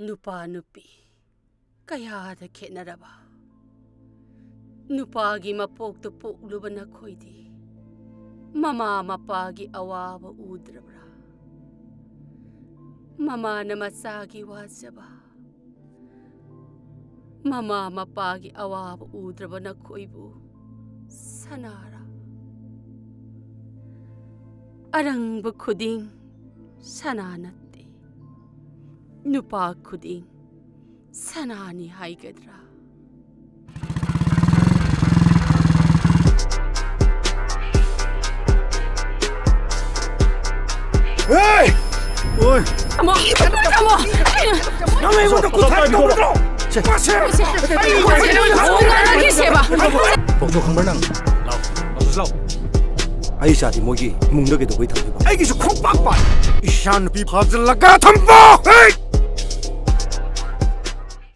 नुपा नुपी कयादा खेनरबा नुपागी मपोक्तो पोक्लुबा नखोइदी mama मपागी अवाबा उद्रब्रा mama नमचागी वाजबा mama मपागी अवाबा उद्रबा नखोइबु सनारा Arang खुदिंग सनानते नुपा खुदिंग सनानी हाइगद्रा Hey! Oi! Kamu! Kamu yang untuk kutai kau betul? Masih! Kamu lagi siapa? Foto kang berenang. Lau, bagus lau. Ayah saat ini mogi, mungkin kita boleh tangkap. Ayah kisah kau pakpak. Ishan pi puzzle laga tampak. Hey!